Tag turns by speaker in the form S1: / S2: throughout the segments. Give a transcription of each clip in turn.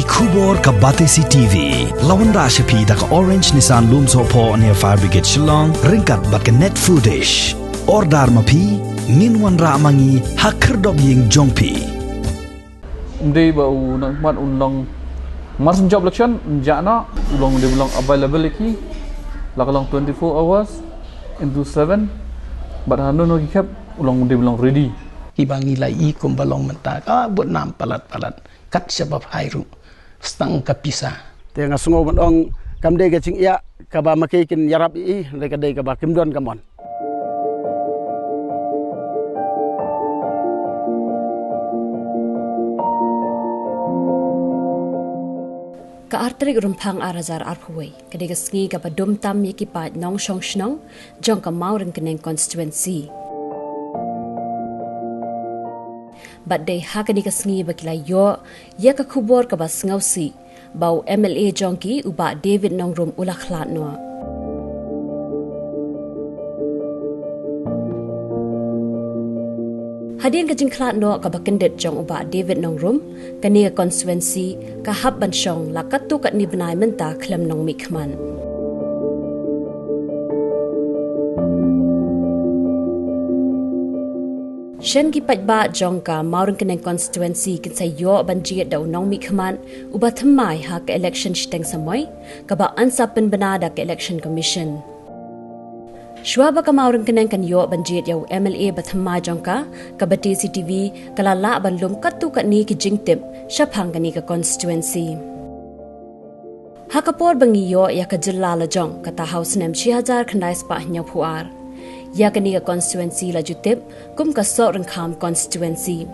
S1: Kubor ka Batesi TV. Lawan Rashapi da ka Orange Nissan Looms Hopo near Fire Brigade Shillong. Ringkat bat ka net footage. Ordar mapi. Minwan ra mangi hakir dog ying jongpi.
S2: Di bau nak ulang Mars job election jana ulang dia bilang available lagi lang 24 hours into 7 but hanu no kap ulang dia bilang ready
S3: ibangi lai kum balong mentak buat nam palat kat sebab hairu stang kapisa
S4: tengah sungo bang kamde ke cing ya kaba makikin yarap i reka dei kaba kimdon kamon
S5: ka artrik rumpang arazar arphuai kadiga sngi ka padum tam yaki pa nong shong shnong jong ka maurin keneng constituency but they hakani ka sngi bakila yo ya ka khubor ka bas ngausi bau MLA jongki uba David Nongrum ulakhlat no Hadin ka jingklat no ka bakendet jong uba David Nongrum kani ka constituency ka hab ban shong la katu kat ni benai menta khlem nong mikman Shen ki pajba jong ka maurang keneng constituency kin say yo banjiet daw nong mikman uba thamai ha ka election shteng samoy ka ba ansapin banada ka election commission Shwaba ka maurang keneng kan yo banjit yaw MLA bathama jongka ka Batesi TV kala la banlum katu kat ni ki jingtip shaphang kani ka constituency Hakapor bangi yo ya ka jilla la jong kata house nem 6000 khandai spa nya phuar ya kani ka constituency la jutip kum ka sorang kham constituency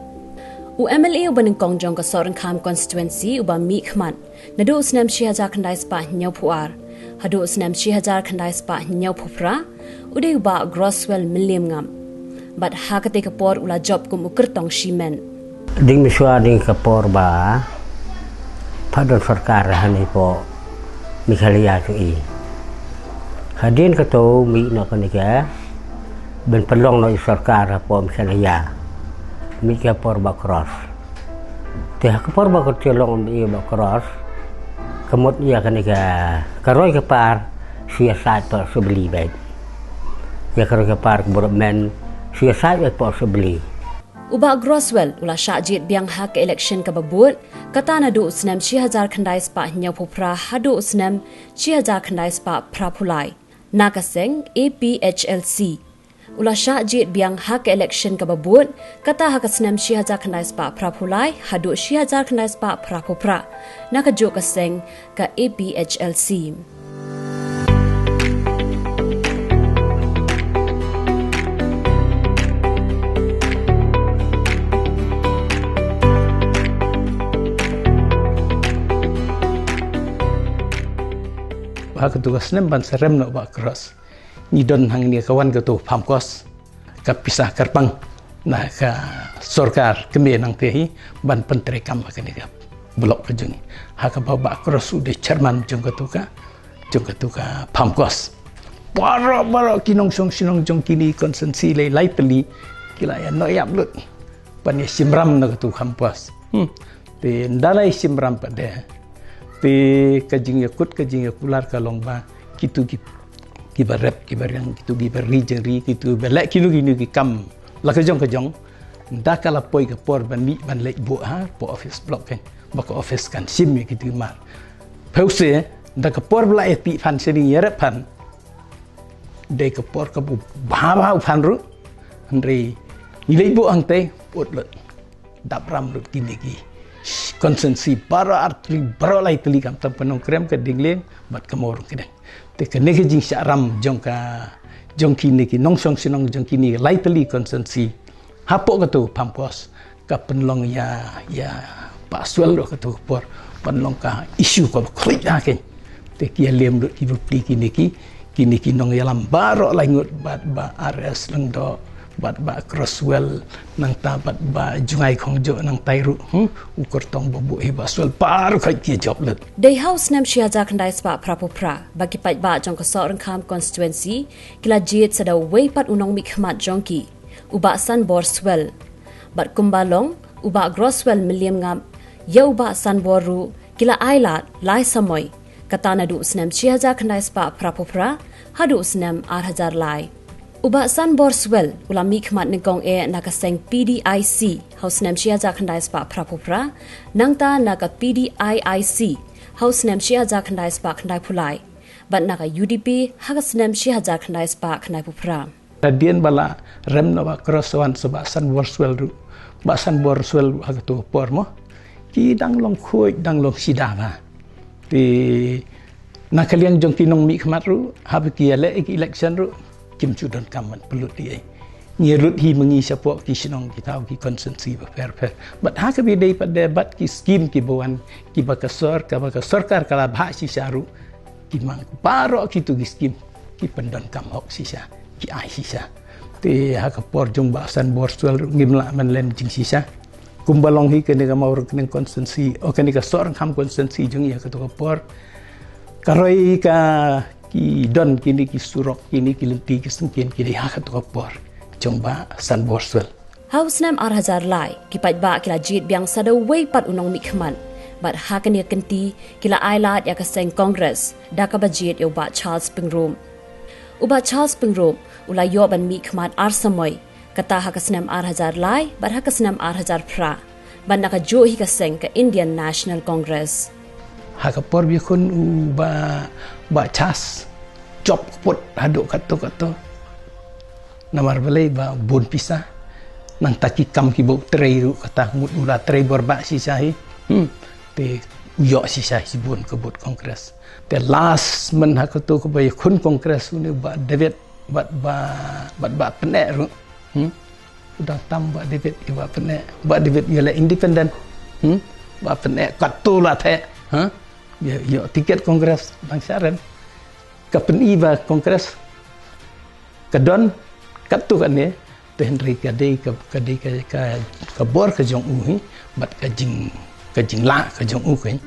S5: u MLA uban kong jong ka sorang kham constituency uba mi khman nadu usnem 6000 khandai spa nya phuar hadu usnem 6000 khandai spa nya phupra Uday ba Grosswell Milliam ngam but hakate kapor ula job kum ukertong shimen
S6: ding miswa ding kapor ba padon sarkar hani po mikhalia tu i hadin kato mi no kanika ben pelong no sarkar po mikhalia mi kapor ba cross te kapor ba ko telong i ba cross kemut ia kanika karoi kapar siasat per sebeli baik ya kerja park bermen siasat possibly
S5: uba Grosswell ula syajit biang hak election ka babut kata na du usnem 6000 khandai spa nya phupra hadu usnem 6000 khandai spa prapulai nakaseng APHLC ula syajit biang hak election ka babut kata hak usnem 6000 khandai spa prapulai hadu 6000 khandai spa prapupra nakajo kaseng ka APHLC
S3: Aku tugas nem ban serem no ba cross ni don hang ni kawan ke tu pamkos ka pisah karpang na ka sorkar kembe nang tehi ban pentre kam ka ni blok ka jungi ha ka ba cross ude chairman jong ka tu ka pamkos baro kinong song sinong jong kini konsensi le lightly kila ya no yap lut pan simram no ka tu pamkos te ndalai simram pa de pe kajing ya kular kalong ba kitu ki barep ki barang kitu ki berrijeri kitu belak kinu gini ki kam la kajong nda kala poi ka por ban mi ban lek bo ha po office block kan ba ko office kan sim mi kitu mar pause nda ka por bla eti fan sering yere pan de ka por ka bu ba fan ru andre ni lek bo ang te pot le dap ram ru kini ki konsensi para artli berolai teli kam tam penong krem ke dingleng bat kamor kedeng te kene ke jing syaram jong kini ki nong song sinong jong kini lai teli konsensi hapok ke tu pampos ka penlong ya pak swel do ke tu por penlong ka isu ko klik ha ken te ki lem do ki bukti kini ki nong yalam baro lai ngut bat ba RS leng do bat ba Crosswell nang tabat ba jungai khongjo nang tairu ukur tong bobu heba swel par khai ki job let
S5: Day house nem 6000 khandai spa prapupra bagi pai ba jong ka sorang kham constituency kila jiet sada wei pat unong mi khmat jongki uba san borswell bat kumbalong uba Grosswell Milliam ngam ya uba san boru kila ailat lai samoy katana du snem 6000 khandai spa prapopra hadu snem 8000 lai uba san borswell ulami khmat ningkong nakaseng PDIC house nem 6000 khandai spa prapopra nangta naka PDIIC house nem 6000 khandai spa khandai phulai bat naka UDP hagas nem 6000 khandai spa khandai phupra
S3: Radian bala rem na ba crosswan sa basan borswell ru basan borswell hagatu pormo ki dang long khoi dang long sidava ti nakaliang jong kinong mi khmat ru habki ele election ru kim chu don kam man pelut di ni rut hi mengi sapok ki sinong ki tau ki consensi ba fair but ha ka bi dei pada bat ki scheme ki bawan ki bakasor ka bakasarkar kala bha si saru ki mang paro ki tu ki scheme ki pendon kam hok sisa ki ai sisa te ha ka por jong basan borswell ngimla man len jing sisa kumbalong hi kene ka maur kene consensi o kene ka sor kam consensi jong ya ka to por karoi ka ki don kini ki surok kini ki lenti ki sengkin ki ha ka to por jong ba san borswell
S5: house nem 8000 lai ki pat ba kila jit biang sada wei pat unong mi khman bat ha kene kenti kila ailat ya ka seng congress da ka budget yo ba Charles Pingroom uba Charles Pingroom ula yo ban mi khmat ar samoy kata ha ka snem 8000 lai bat ha ka snem 8000 pra ban naka jo hi ka seng ka Indian National Congress
S3: ha ka por bi kun ba chas job put hado kato namar balai ba bon pisa nang taki kam ki bo trei ru kata mut ula trei borba si sahi te yo si sahi bon ke bot kongres te last men ha kato ko bay kun kongres ni ba David ba penek ru udah tambah David ba penek ba David yala independent ba penek kato la the yo tiket kongres bangsaran ka peni ba kongres kadon katu kan ne te Henry ka bor ka jong u bat ka jing la ka jong u kan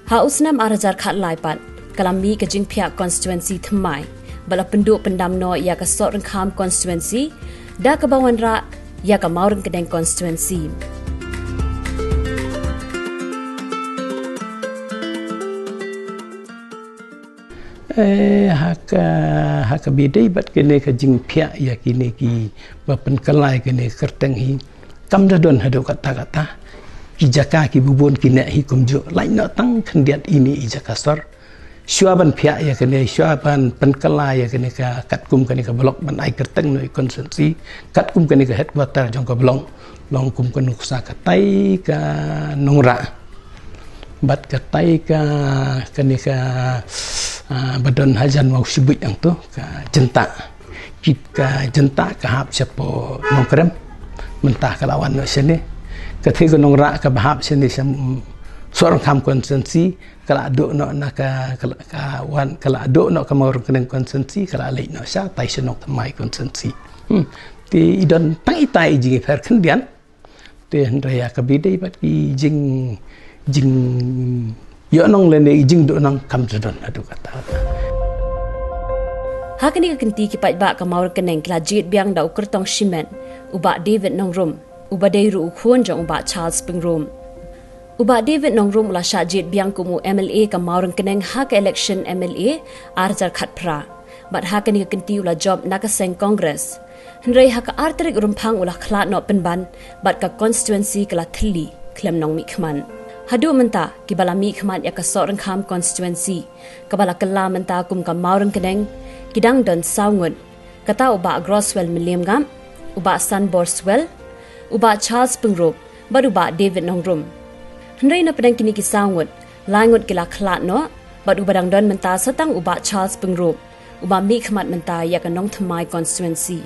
S5: Haus nam 8000 khat lai pat kalami ka jing phya constituency thmai bala pendu pendam no ya ka sor kham constituency da ka bawanra ya ka maurang kedeng constituency
S3: haka bidai bat kene ka jing phya ya kine ki bapen kalai kene kerteng hi kam da don hado kata ki jaka ki bubon kine hi kumjo lai no tang khandiat ini i jaka sor syuaban phya ya kene syuaban penkalai ya kene ka katkum kene ka blok ban ai kerteng no constituency katkum kene ka headquarter jong ka blong long kum kanu sa ka tai ka nongra bat ka tai ka kene ka badon hajan mau sibuk yang tu ka jenta kita jenta ka hap siapo nongkrem mentah ka lawan no sini kethi ko nongra ka bahap sini sam sorang kam konsensi kala ado no na ka wan kala ado no ka mau kenen konsensi kala le no sha tai senok mai konsensi ti idon tang itai ji fer kendian te raya ka bidai bat ki jing yo nong le ne jing do nang kam jodon adu kata
S5: hakani ka kenti ki pat ba ka maur keneng kla jit biang da ukertong shimen uba David Nongrum uba deiru khon jong uba Charles Pingroom uba David Nongrum la sha jit biang kumu MLA ka maur keneng hak election MLA arjar khat pra bat hakani ka kenti ula job nakaseng congress hnrei hak artrik rumphang ula khla no penban bat ka constituency kala thli klem nong mi khman hadu menta ki balami khman ya ka sorang kham constituency ka bala kala menta kum ka maurang keneng kidang don saungun kata uba Groswell Milliam Gam uba San Borswell uba Charles Pingroom baruba David Nongrum hnrei na pedang kini ki saungut langut kila khla no bad ubadang don menta satang uba Charles Pingroom uba mi khmat menta ya ka nong thmai constituency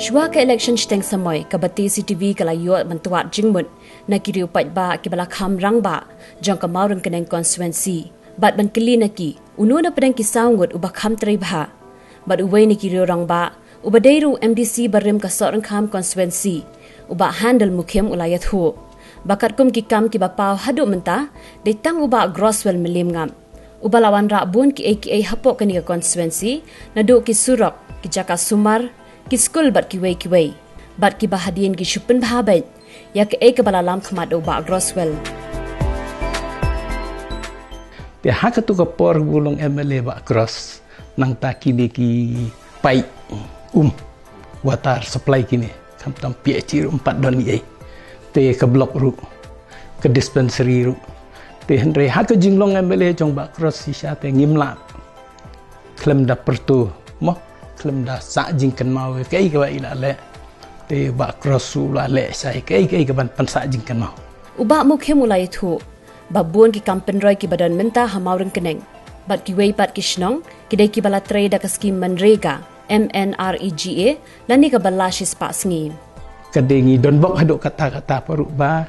S5: Shwa ka election steng samoy ka bati CTV kala yo mantuat jingmut na kiriu pat ba ki bala kham rang ba jong ka maurang keneng constituency bat ban kili na ki unu na pedang ki saungut uba kham trei bha bat uwei ni kiriu rang ba uba deiru MDC barim ka sorang kham constituency uba handle mukhem ulayat hu Bakat kum kikam ki bapau haduk mentah, ditang uba Groswell melim ngam. Uba lawan rak bun ki AKA hapok kani ke konstituensi, naduk ki Surok, ki Jaka Sumar, ki skul bat ki wei. Bat ki bahadian ki syupen bahabat, ya ke balalam khamat uba Groswell.
S3: Dia hak tu kapor gulung MLA Bak Cross nang ta kini ki pai water supply kini kam tam PHC 4 don ye te ke blok ru ke dispensary ru te henry hak jinglong MLA jong Bak Cross si sha te ngimla klem da pertu mo klem da sa jingkan mau ke ke ila le te Bak Cross su la le sai ke ban pan sa jingkan mau
S5: Uba mukhe mulai thu babun ki kampen roy ki badan menta hamauren keneng bat ki wei pat ki shnong ki dei ki bala trade da skim Manrega MNREGA lani ka balashi spa sngi
S3: kadengi don bok haduk kata-kata paru ba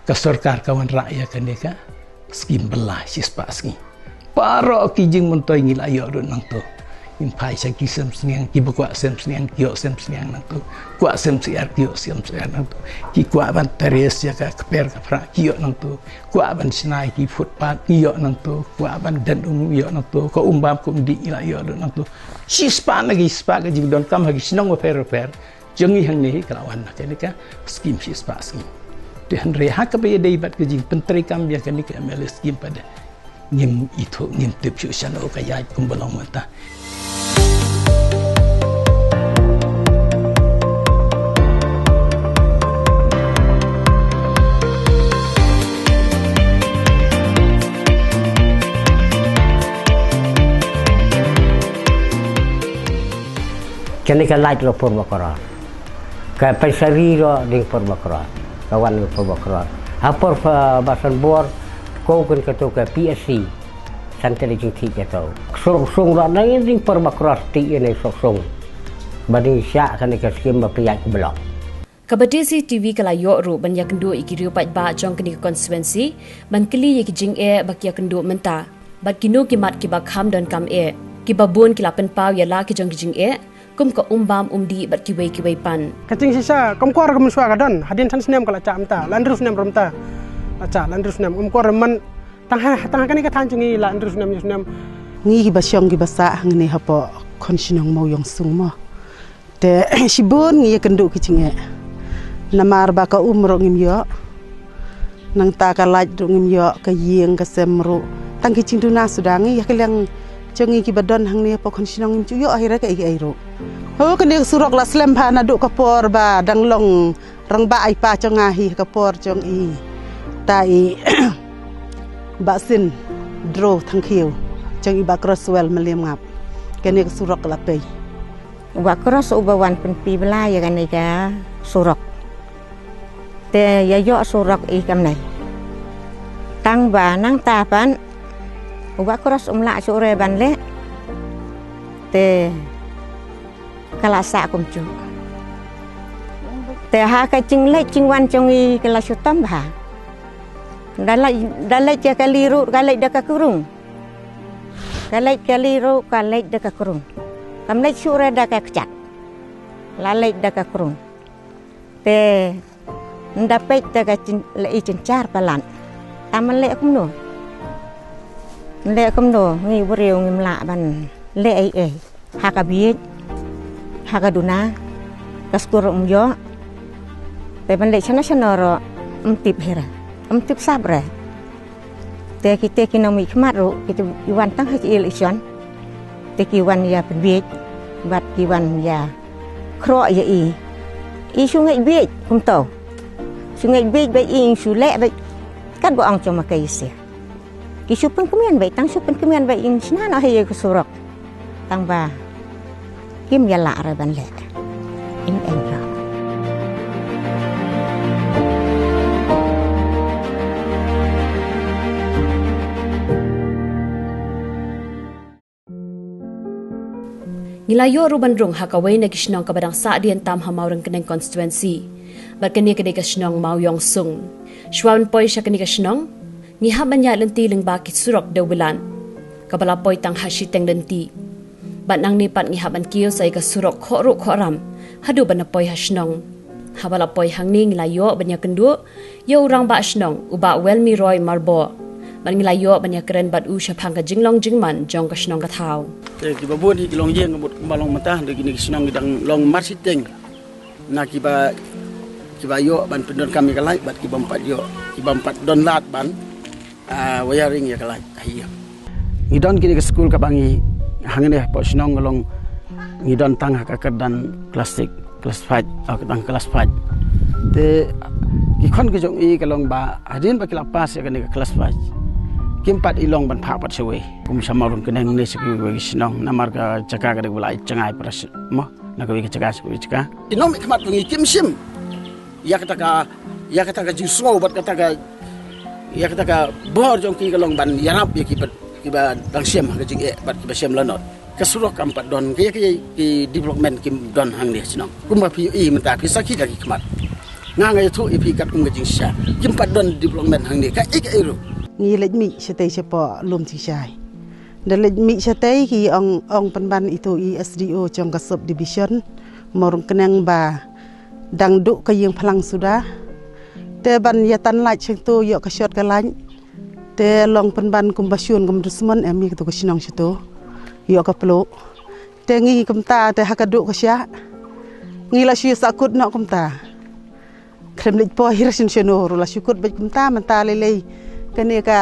S3: ka sarkar kawan rakyat kaneka skim balashi spa sngi paro ki jing montoy ngil ayo do nang to in pai sa ki sem sniang ki bakwa sem sniang kyo sem sniang nang to kwa sem siar kyo sem siar nang to ki kwa ban teres ya ka kper ka fra kyo nang to kwa ban snai ki footpath kyo nang to kwa ban dan yo nang to ko umbam ko di ila yo do nang to si spa lagi spa ka jing don kam hagi sinong fer jongi hang ni kalawan na ka skim si spa skim de henry hak ka be dei bat ka jing pentri kam ya kan ka mel skim pada ngim itu ngim tip syu sano ka ya kumbalong mata
S6: Kini ka light lo Purwokerto. Ka pesari ro ding Purwokerto. Kawan Purwokerto. Hapor basan bor ko kun ka to ka PSC. Santai jing ti ka to. Sung ro na ding Purwokerto ti ne sung. Bading sya kan ka skim ba priyak blok.
S5: Kabadesi TV kala yo ru ban yakendo ikiriu pat ba jong kini konstituensi ban kili ye kijing bak yakendo menta. Bat kino kimat ki bak ham don kam ki babun ki lapen pau ya la ki jong kijing kum ka umbam umdi bat ki wei pan
S4: Kacing sisa kom kuar kom suara don hadin san snem kala cam ta landrus nem romta acha landrus nem kuar man tang kan ka tanjungi landrus nem
S7: ngi ki basyong ki basa ngne hapo konsinong mau yong sung mo te sibun ngi kendu ki cinge namar ba ka umro ngim yo nang ta ka laj du ngim yo ka yeng ka semru tang ki cing duna sudangi ya kelang jongi ki badon hang ni hapo konsinong ngim cuyo akhirnya ka ai ro ho kene surok la slem pa na du kapor ba danglong rang ba ai pa chongahi kapor chong i tai basin dro thang khiu chong i ba Groswell meliam ngap kene surok la pe
S8: wa cross ubawan pen pi bla ya kan ka surok te ya yo surok i kam nai tang ba nang ta pan wa cross la sore ban le te kala sa kum chu te ha ka ching le ching wan chong i kala shutam ba dalai cha kaliru galai da ka kurung galai kaliru galai da ka kurung kam le sure da ka kchat lalai da ka kurung te ndapet da ka chin le i chin char palan taman le kum no ngi buriu ngim la ban le ai ha ka bi Hagaduna kaskur yo te bande chana chanoro tip hera tip sabre te kite kinami khmaru kite iwan tang ha il ichon te kiwan ya penbiet bat kiwan ya kro ya i sungai biet kum to sungai biet ba ing sule ba kan bo ang choma kai se ki supen kemian ba tang supen kemian ba ing sina na he ko surok tang ba kim ya la ra ban le in enra
S5: Nilayo ruban rung hakaway na kisnong kabadang sa dian tam hamaurang kaneng constituency barkani kani kasnong mau yong sung shwan poy siya kani kasnong ni haban ya lenti ling bakit surok daw bilan kabala poy tang hashi teng lenti bat nang nipat ngi haban kiyo sa ika surok khoru khoram hadu ban poy hasnong habala poi hangning layo banyak kendu yo urang ba shnong uba welmi roy marbo ban layo banyak keren bat u shapang ka jinglong jingman jong ka shnong ka thau
S9: te ki babon hi long jeng ngamut balong mata de gini shnong gidang long marsiteng na ki ba yo ban pendon kami kalai bat ki bampat yo ki bampat don lat ban wiring ya kalai ayo ngidon kini ke school ka bangi hangene po shnong long ngidon tang ka kedan plastik kelas 5 atau kedang kelas 5 te ki khon ke jong i kalong ba hadin ba kila pas ya ke kelas 5 kimpat ilong ban pha pat sewe kum samarun keneng ne seki we sinong namar ka caka ka de bulai cengai pras mo na ka we caka seki caka inom ikmat bungi kim sim ya kata ka jiswo bat kata ka bor jong ki kalong ban yarap ya ki ba dang siam ka jing e bat ki ba siam lanot kesuruh kampat don ki development kim don hang dia sinong kumba pi i menta pi sakhi da hikmat nga tu i pi kat kum gajing sha kim pat don development hang dia ka ik ero
S7: ngi lej mi setei sepo lum ti shai da lej mi setei ki ong penban itu i SDO jong ka sub division morung kenang ba dang du ka yeng phalang sudah te ban ya tan lai cheng tu yo ka shot ka lain te long penban kum basyun kum dusman emi tu ka sinong situ yo ka plo te ngi kumta te hakadu ka sya ngi la syu sakut no kumta kremlit po hirsin seno ru la syukut ba kumta menta lele kene ka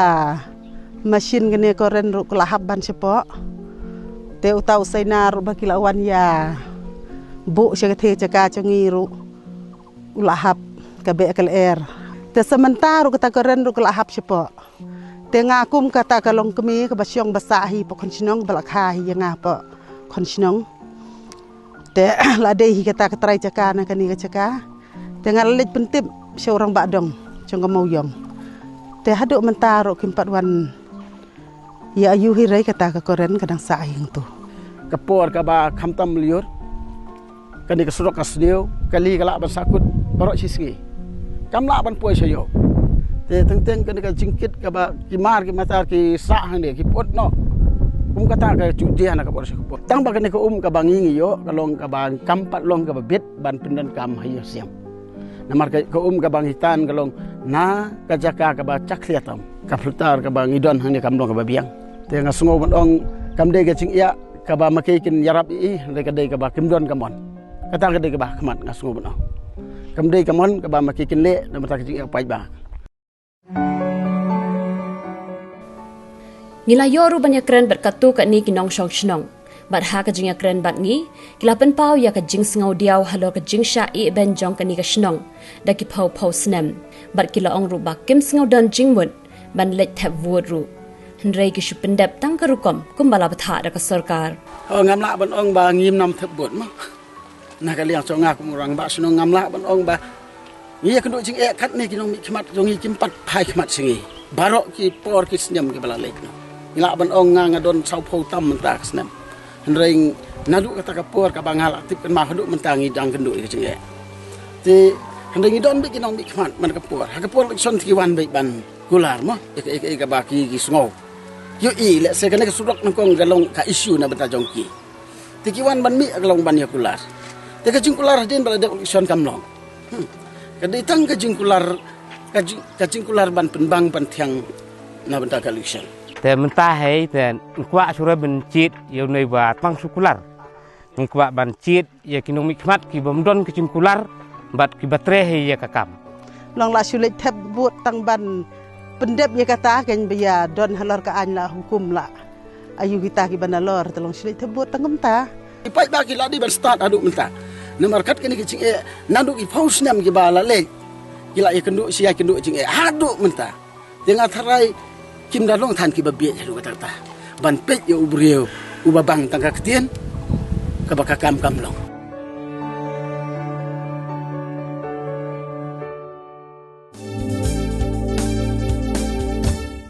S7: mesin kene ko ren ru kala habban sepo te utau saina ru bakila wan ya bu sya the caka changi ru ulahap ka be kal air te sementara kata ko ren ru kala hab sepo te ngakum kata kalong kemi ke basyong basahi po konsinong balakhahi yang apa konsinong te ladai kata ketrai caka na kani caka te ngalit pentip seorang bakdong jong mauyong te haduk mentaro kimpat wan ya ayu hirai kata ka koren kadang saing tu
S9: kapor ka ba khamtam liur kani ka surok kasdeu kali kala ban sakut barok sisgi kamla ban poi sayo te teng kene ka jingkit ka ba kimar ki matar ki sa hang de ki pot no kata ka judian ka por se pot tang ba kene ka ka bangi yo kalong ka bang kampat long ka bet ban pendan kam hayo siam namar ka ka bang hitan kalong na ka jaka ka ba chakliatam ka flutar ka bang idon hang de kam long ka ba biang te nga sungo ban ong kam de ka jing ya ka ba makikin yarap i le ka de ka ba kimdon kamon kata ka de ka ba khamat nga sungo ban ong kam de kamon ka ba makikin le na mata ka jing ya pai ba
S5: Ngila yoru banyak keren berkatu kat ni kinong shong shnong. Bat ha ka jing ya keren bat ngi, kila pen pau ya ka jing sngau diaw halo ka jing sha i ben jong ka ni ka shnong. Da ki pau snem. Bat kila ong ru ba kim sngau don jing mut, ban let thap wud ru. Henrei ki shu pendep tang ka rukom, kumbala batha da ka sarkar.
S9: Ngamla ban ong ba ngim nam thap bud ma. Na ka liang chong ngak rang ba shnong ngamla ban ong ba. Ngi ka do jing e khat ni kinong mi khmat jongi kimpat phai khmat singi. Barok ki por ki snem ki bala lek no. Ila ban ong nga don sau phau tam menta snem henreng nadu kata kapor ka bangal tip kan ma hadu mentangi dang kendu ke cenge ti henreng don bi kinong bi khmat man kapor ha kapor son ti wan bi ban gular mo ka baki ki sngo yo i le se kan ka surok nang kong galong ka issue na beta jongki ti ki wan ban mi galong ban ya gular te ka jingkular din bala de son kamlong ka de tang ka jingkular ban penbang ban tiang na beta ka election
S10: แต่มันตาให้แต่กว่าสุรบันจิตอยู่ในว่าตั้งสุกุลาร์นี่กว่าบันจิตอยากกินมิขมัดกิบมดอนกินกุลาร์บัดกิบัตรให้ยากกำ
S7: ลองลาชุลิทบบุตตั้งบันเป็นเด็บยากตากันเบียดอนฮัลลอร์กอันละหุคุมละอายุkita ki ban lor tolongชุลิทบตั้งกำตา
S9: Ipai bagi la di ban start aduk menta nomor kat kini kicing e nanduk i paus nam ki bala le kila e kenduk sia kenduk cing e aduk menta dengan tharai kim dalong than ki babie lu kata ban pek yo ubrieu ubabang tangka ketien ka bakakam kamlong